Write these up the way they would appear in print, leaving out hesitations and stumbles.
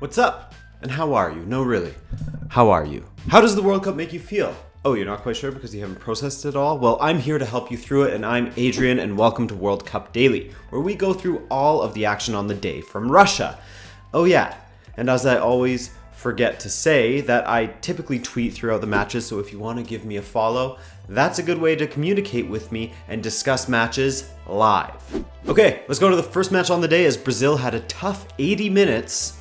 What's up? And how are you? No, really. How are you? How does the World Cup make you feel? Oh, you're not quite sure because you haven't processed it all? Well, I'm here to help you through it, and I'm Adrian, and welcome to World Cup Daily, where we go through all of the action on the day from Russia. Oh yeah, and as I always forget to say, that I typically tweet throughout the matches, so if you want to give me a follow, that's a good way to communicate with me and discuss matches live. Okay, let's go to the first match on the day, as Brazil had a tough 80 minutes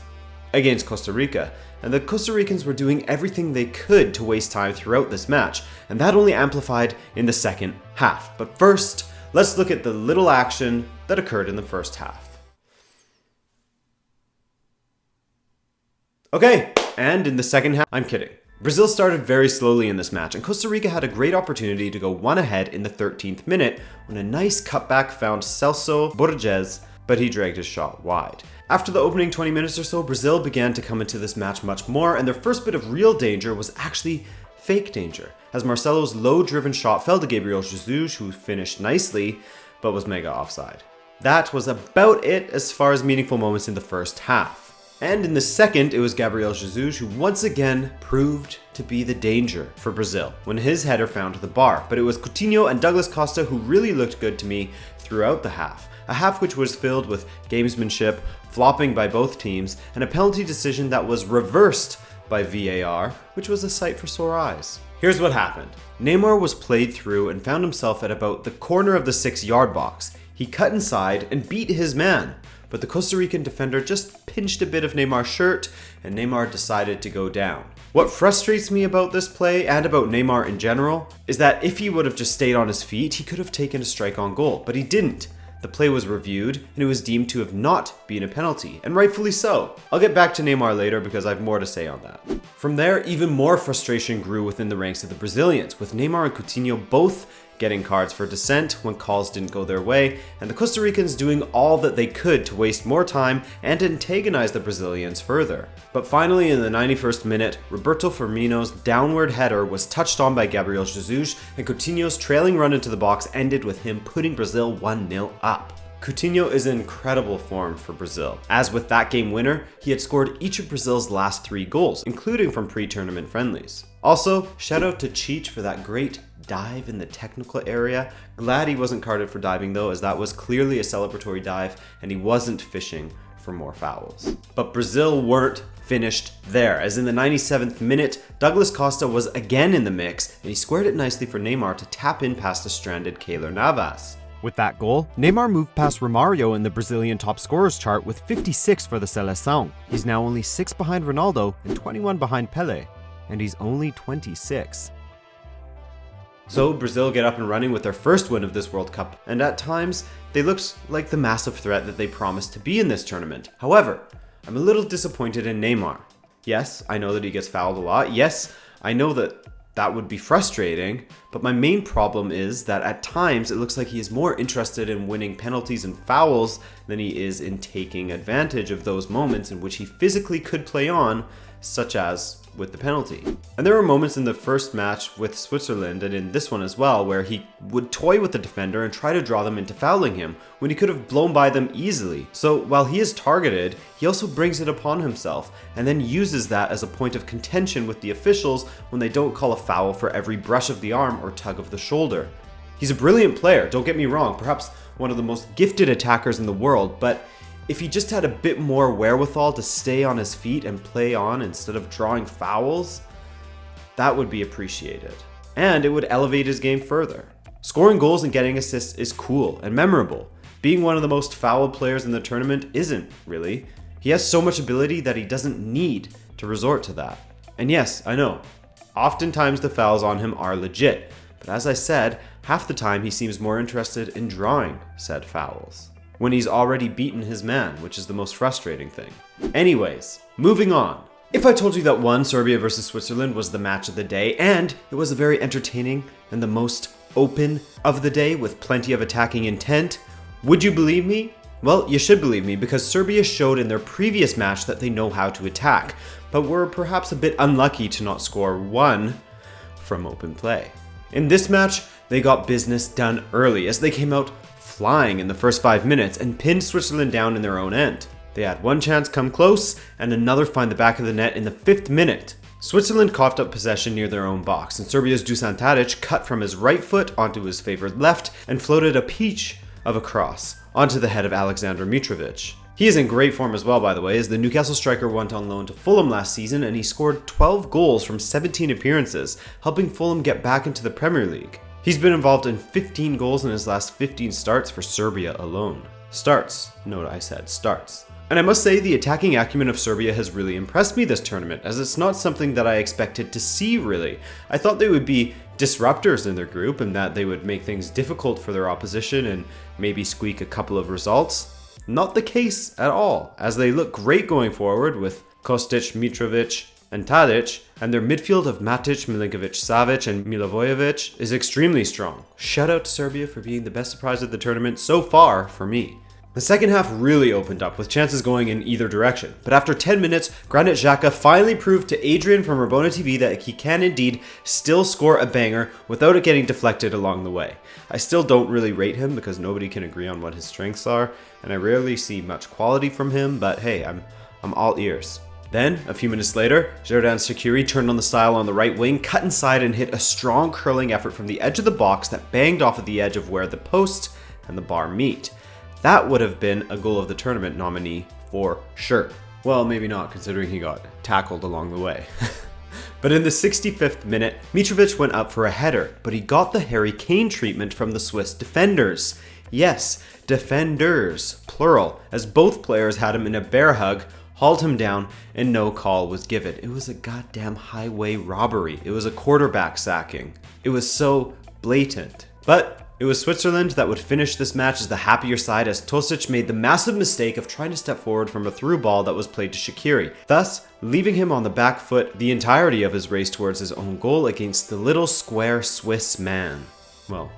against Costa Rica. And the Costa Ricans were doing everything they could to waste time throughout this match, and that only amplified in the second half. But first, let's look at the little action that occurred in the first half. Okay, and in the second half, I'm kidding. Brazil started very slowly in this match, and Costa Rica had a great opportunity to go one ahead in the 13th minute when a nice cutback found Celso Borges, but he dragged his shot wide. After the opening 20 minutes or so, Brazil began to come into this match much more, and their first bit of real danger was actually fake danger, as Marcelo's low-driven shot fell to Gabriel Jesus, who finished nicely, but was mega offside. That was about it as far as meaningful moments in the first half. And in the second, it was Gabriel Jesus who once again proved to be the danger for Brazil when his header found the bar, but it was Coutinho and Douglas Costa who really looked good to me throughout the half. A half which was filled with gamesmanship, flopping by both teams, and a penalty decision that was reversed by VAR, which was a sight for sore eyes. Here's what happened. Neymar was played through and found himself at about the corner of the 6-yard box. He cut inside and beat his man, but the Costa Rican defender just pinched a bit of Neymar's shirt, and Neymar decided to go down. What frustrates me about this play, and about Neymar in general, is that if he would have just stayed on his feet, he could have taken a strike on goal, but he didn't. The play was reviewed, and it was deemed to have not been a penalty, and rightfully so. I'll get back to Neymar later because I have more to say on that. From there, even more frustration grew within the ranks of the Brazilians, with Neymar and Coutinho both getting cards for dissent when calls didn't go their way, and the Costa Ricans doing all that they could to waste more time and antagonize the Brazilians further. But finally, in the 91st minute, Roberto Firmino's downward header was touched on by Gabriel Jesus, and Coutinho's trailing run into the box ended with him putting Brazil 1-0 up. Coutinho is in incredible form for Brazil, as with that game winner, he had scored each of Brazil's last 3 goals, including from pre-tournament friendlies. Also, shout out to Cheech for that great dive in the technical area. Glad he wasn't carded for diving though, as that was clearly a celebratory dive and he wasn't fishing for more fouls. But Brazil weren't finished there, as in the 97th minute, Douglas Costa was again in the mix and he squared it nicely for Neymar to tap in past a stranded Keylor Navas. With that goal, Neymar moved past Romario in the Brazilian top scorers chart with 56 for the Seleção. He's now only 6 behind Ronaldo and 21 behind Pelé, and he's only 26. So Brazil get up and running with their first win of this World Cup, and at times, they looked like the massive threat that they promised to be in this tournament. However, I'm a little disappointed in Neymar. Yes, I know that he gets fouled a lot. Yes, I know that would be frustrating, but my main problem is that at times it looks like he is more interested in winning penalties and fouls than he is in taking advantage of those moments in which he physically could play on, such as with the penalty. And there were moments in the first match with Switzerland and in this one as well where he would toy with the defender and try to draw them into fouling him when he could have blown by them easily. So while he is targeted, he also brings it upon himself and then uses that as a point of contention with the officials when they don't call a foul for every brush of the arm or tug of the shoulder. He's a brilliant player, don't get me wrong, perhaps one of the most gifted attackers in the world, but if he just had a bit more wherewithal to stay on his feet and play on instead of drawing fouls, that would be appreciated. And it would elevate his game further. Scoring goals and getting assists is cool and memorable. Being one of the most fouled players in the tournament isn't, really. He has so much ability that he doesn't need to resort to that. And yes, I know, oftentimes the fouls on him are legit, but as I said, half the time he seems more interested in drawing said fouls when he's already beaten his man, which is the most frustrating thing. Anyways, moving on. If I told you that Serbia versus Switzerland was the match of the day, and it was a very entertaining and the most open of the day with plenty of attacking intent, would you believe me? Well, you should believe me, because Serbia showed in their previous match that they know how to attack, but were perhaps a bit unlucky to not score one from open play. In this match, they got business done early as they came out flying in the first 5 minutes and pinned Switzerland down in their own end. They had one chance come close, and another find the back of the net in the 5th minute. Switzerland coughed up possession near their own box, and Serbia's Dusan Tadic cut from his right foot onto his favored left and floated a peach of a cross onto the head of Aleksandar Mitrovic. He is in great form as well, by the way, as the Newcastle striker went on loan to Fulham last season and he scored 12 goals from 17 appearances, helping Fulham get back into the Premier League. He's been involved in 15 goals in his last 15 starts for Serbia alone. Starts. Note I said starts. And I must say the attacking acumen of Serbia has really impressed me this tournament, as it's not something that I expected to see really. I thought they would be disruptors in their group and that they would make things difficult for their opposition and maybe squeak a couple of results. Not the case at all, as they look great going forward with Kostic, Mitrovic, and Tadic, and their midfield of Matic, Milinkovic-Savic, and Milivojevic is extremely strong. Shout out to Serbia for being the best surprise of the tournament so far for me. The second half really opened up with chances going in either direction, but after 10 minutes, Granit Xhaka finally proved to Adrian from Rabona TV that he can indeed still score a banger without it getting deflected along the way. I still don't really rate him because nobody can agree on what his strengths are, and I rarely see much quality from him, but hey, I'm all ears. Then, a few minutes later, Xerdan Shaqiri turned on the style on the right wing, cut inside and hit a strong curling effort from the edge of the box that banged off at the edge of where the post and the bar meet. That would have been a goal of the tournament nominee for sure. Well, maybe not, considering he got tackled along the way. But in the 65th minute, Mitrovic went up for a header, but he got the Harry Kane treatment from the Swiss defenders. Yes, defenders, plural, as both players had him in a bear hug, hauled him down, and no call was given. It was a goddamn highway robbery. It was a quarterback sacking. It was so blatant. But it was Switzerland that would finish this match as the happier side, as Tosic made the massive mistake of trying to step forward from a through ball that was played to Shaqiri, thus leaving him on the back foot the entirety of his race towards his own goal against the little square Swiss man. Well,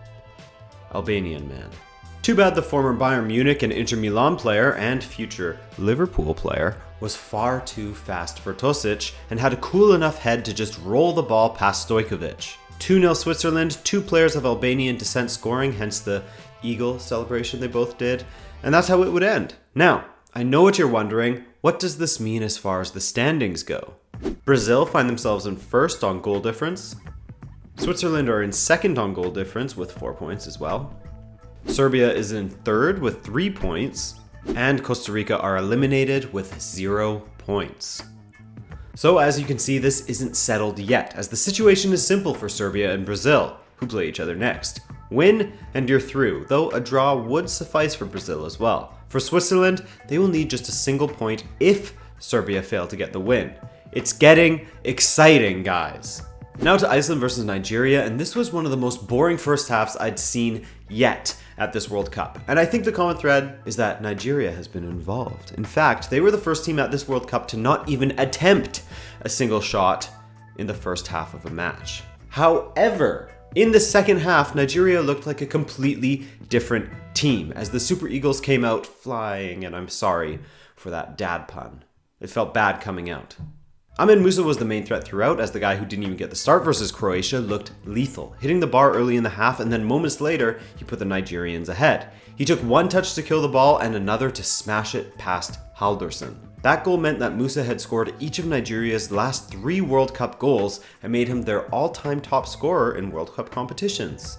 Albanian man. Too bad the former Bayern Munich and Inter Milan player and future Liverpool player was far too fast for Tosic and had a cool enough head to just roll the ball past Stojkovic. 2-0 Switzerland, 2 players of Albanian descent scoring, hence the eagle celebration they both did, and that's how it would end. Now, I know what you're wondering, what does this mean as far as the standings go? Brazil find themselves in first on goal difference. Switzerland are in second on goal difference with 4 points as well. Serbia is in third with 3 points, and Costa Rica are eliminated with 0 points. So as you can see, this isn't settled yet, as the situation is simple for Serbia and Brazil, who play each other next. Win and you're through, though a draw would suffice for Brazil as well. For Switzerland, they will need just a single point if Serbia fail to get the win. It's getting exciting, guys. Now to Iceland versus Nigeria, and this was one of the most boring first halves I'd seen yet at this World Cup. And I think the common thread is that Nigeria has been involved. In fact, they were the first team at this World Cup to not even attempt a single shot in the first half of a match. However, in the second half, Nigeria looked like a completely different team as the Super Eagles came out flying, and I'm sorry for that dad pun. It felt bad coming out. Ahmed Must was the main threat throughout, as the guy who didn't even get the start versus Croatia looked lethal, hitting the bar early in the half, and then moments later, he put the Nigerians ahead. He took one touch to kill the ball and another to smash it past Halldórsson. That goal meant that Musa had scored each of Nigeria's last 3 World Cup goals and made him their all-time top scorer in World Cup competitions.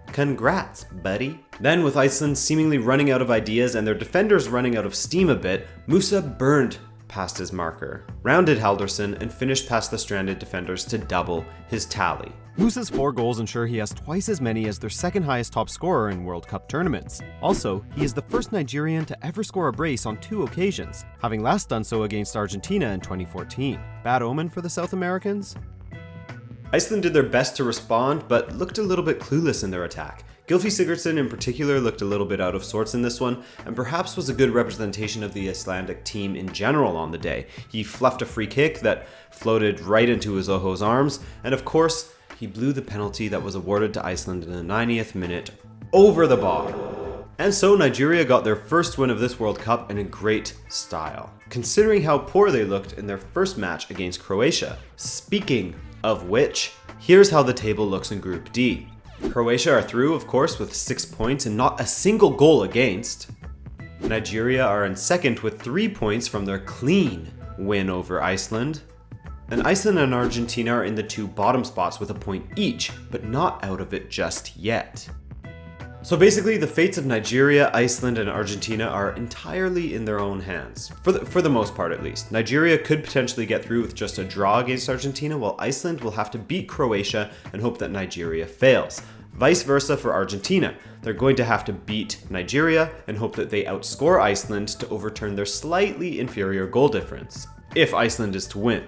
Congrats, buddy. Then, with Iceland seemingly running out of ideas and their defenders running out of steam a bit, Musa burned past his marker, rounded Halldórsson, and finished past the stranded defenders to double his tally. Musa's 4 goals ensure he has twice as many as their second highest top scorer in World Cup tournaments. Also, he is the first Nigerian to ever score a brace on 2 occasions, having last done so against Argentina in 2014. Bad omen for the South Americans? Iceland did their best to respond, but looked a little bit clueless in their attack. Gylfi Sigurdsson in particular looked a little bit out of sorts in this one, and perhaps was a good representation of the Icelandic team in general on the day. He fluffed a free kick that floated right into his Ojo's arms, and of course, he blew the penalty that was awarded to Iceland in the 90th minute over the bar. And so Nigeria got their first win of this World Cup in great style, considering how poor they looked in their first match against Croatia. Speaking of which, here's how the table looks in Group D. Croatia are through, of course, with 6 points and not a single goal against. Nigeria are in second with 3 points from their clean win over Iceland. And Iceland and Argentina are in the 2 bottom spots with a point each, but not out of it just yet. So basically, the fates of Nigeria, Iceland, and Argentina are entirely in their own hands. For the most part, at least. Nigeria could potentially get through with just a draw against Argentina, while Iceland will have to beat Croatia and hope that Nigeria fails. Vice versa for Argentina. They're going to have to beat Nigeria and hope that they outscore Iceland to overturn their slightly inferior goal difference, if Iceland is to win.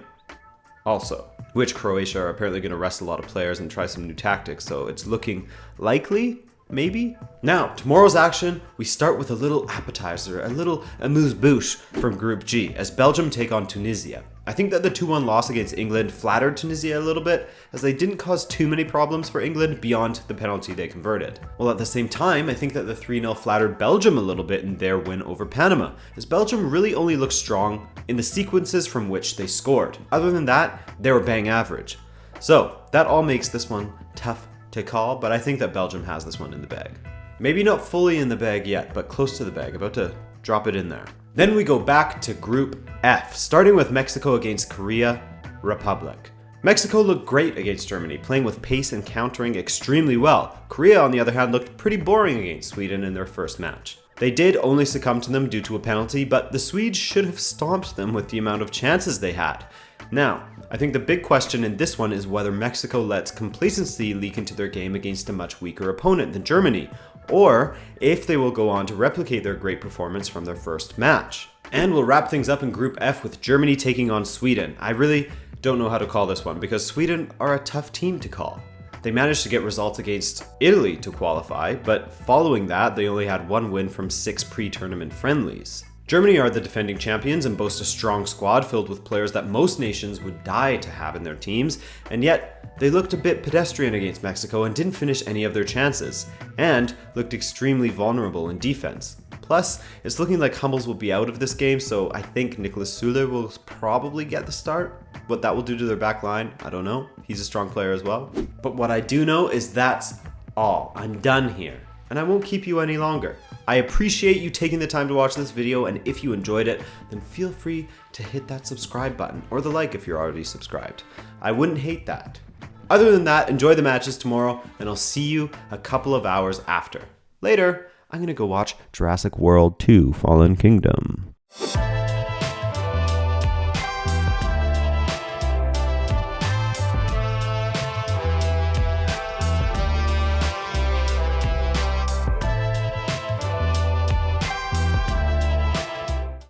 Also, which Croatia are apparently going to rest a lot of players and try some new tactics, so it's looking likely. Maybe? Now, tomorrow's action, we start with a little appetizer, a little amuse-bouche from Group G, as Belgium take on Tunisia. I think that the 2-1 loss against England flattered Tunisia a little bit, as they didn't cause too many problems for England beyond the penalty they converted. While at the same time, I think that the 3-0 flattered Belgium a little bit in their win over Panama, as Belgium really only looked strong in the sequences from which they scored. Other than that, they were bang average. So, that all makes this one tough to call, but I think that Belgium has this one in the bag. Maybe not fully in the bag yet, but close to the bag, about to drop it in there. Then we go back to Group F, starting with Mexico against Korea Republic. Mexico looked great against Germany, playing with pace and countering extremely well. Korea, on the other hand, looked pretty boring against Sweden in their first match. They did only succumb to them due to a penalty, but the Swedes should have stomped them with the amount of chances they had. Now, I think the big question in this one is whether Mexico lets complacency leak into their game against a much weaker opponent than Germany, or if they will go on to replicate their great performance from their first match. And we'll wrap things up in Group F with Germany taking on Sweden. I really don't know how to call this one because Sweden are a tough team to call. They managed to get results against Italy to qualify, but following that, they only had 1 win from 6 pre-tournament friendlies. Germany are the defending champions and boast a strong squad filled with players that most nations would die to have in their teams, and yet they looked a bit pedestrian against Mexico and didn't finish any of their chances, and looked extremely vulnerable in defense. Plus, it's looking like Hummels will be out of this game, so I think Niklas Süle will probably get the start. What that will do to their back line, I don't know. He's a strong player as well. But what I do know is that's all. I'm done here, and I won't keep you any longer. I appreciate you taking the time to watch this video, and if you enjoyed it, then feel free to hit that subscribe button, or the like if you're already subscribed. I wouldn't hate that. Other than that, enjoy the matches tomorrow, and I'll see you a couple of hours after. Later, I'm gonna go watch Jurassic World 2: Fallen Kingdom.